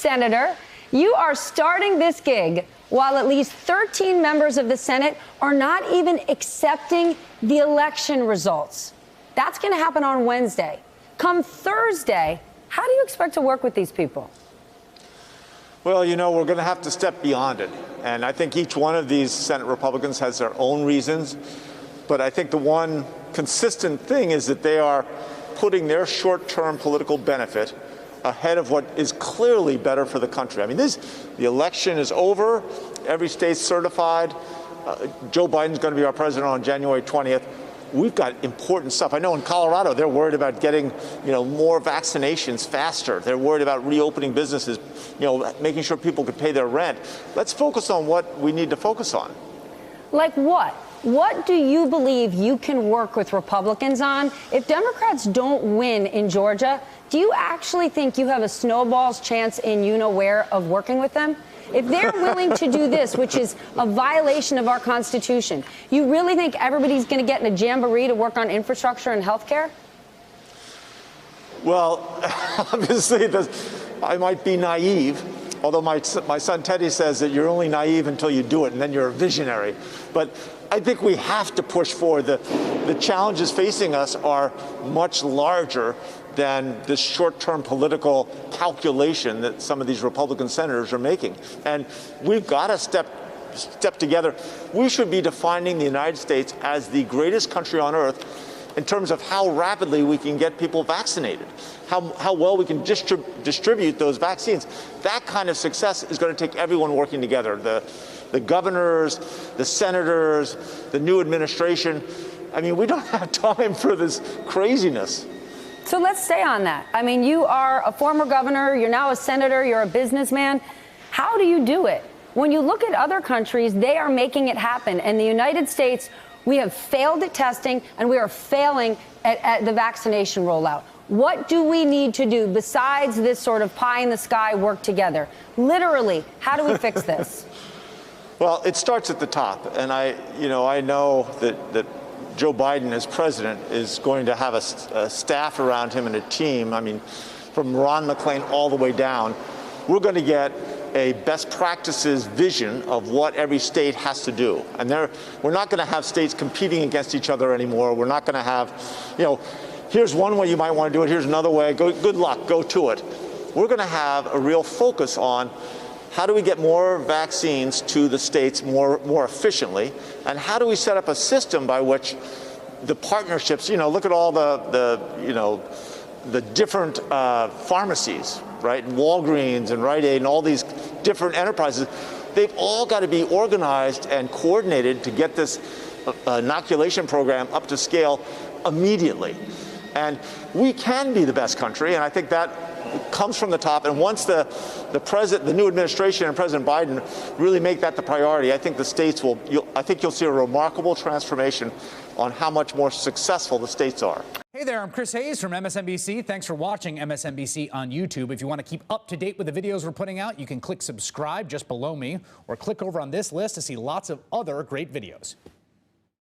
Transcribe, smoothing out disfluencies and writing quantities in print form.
Senator, you are starting this gig while at least 13 members of the Senate are not even accepting the election results. That's going to happen on Wednesday. Come Thursday, how do you expect to work with these people? Well, you know, we're going to have to step beyond it. And I think each one of these Senate Republicans has their own reasons. But I think the one consistent thing is that they are putting their short-term political benefit ahead of what is clearly better for the country. I mean, the election is over. Every state's certified. Joe Biden's going to be our president on January 20th. We've got important stuff. I know in Colorado, they're worried about getting, more vaccinations faster. They're worried about reopening businesses, making sure people could pay their rent. Let's focus on what we need to focus on. Like what? What do you believe you can work with Republicans on? If Democrats don't win in Georgia, do you actually think you have a snowball's chance in you-know-where of working with them? If they're willing to do this, which is a violation of our Constitution, you really think everybody's going to get in a jamboree to work on infrastructure and health care? Well, obviously, I might be naive, although my son Teddy says that you're only naive until you do it, and then you're a visionary. But I think we have to push forward. The challenges facing us are much larger than this short-term political calculation that some of these Republican senators are making. And we've got to step together. We should be defining the United States as the greatest country on earth in terms of how rapidly we can get people vaccinated, how well we can distribute those vaccines. That kind of success is going to take everyone working together, the governors, the senators, the new administration. I mean, we don't have time for this craziness. So let's stay on that. I mean, you are a former governor, you're now a senator, you're a businessman. How do you do it? When you look at other countries, they are making it happen. And the United States, we have failed at testing and we are failing at the vaccination rollout. What do we need to do besides this sort of pie in the sky work together? Literally, how do we fix this? Well, it starts at the top. And I know that Joe Biden, as president, is going to have a staff around him and a team. I mean, from Ron McClain all the way down. We're going to get a best practices vision of what every state has to do. And we're not going to have states competing against each other anymore. We're not going to have, here's one way you might want to do it, here's another way. Good luck, go to it. We're going to have a real focus on how do we get more vaccines to the states more efficiently, and how do we set up a system by which the partnerships, look at all the different pharmacies, right, and Walgreens and Rite Aid and all these different enterprises. They've all got to be organized and coordinated to get this inoculation program up to scale immediately. And we can be the best country, and I think that comes from the top. And once the new administration and President Biden really make that the priority, I think the states I think you'll see a remarkable transformation on how much more successful the states are. Hey there, I'm Chris Hayes from MSNBC. Thanks for watching MSNBC on YouTube. If you want to keep up to date with the videos we're putting out, you can click subscribe just below me, or click over on this list to see lots of other great videos.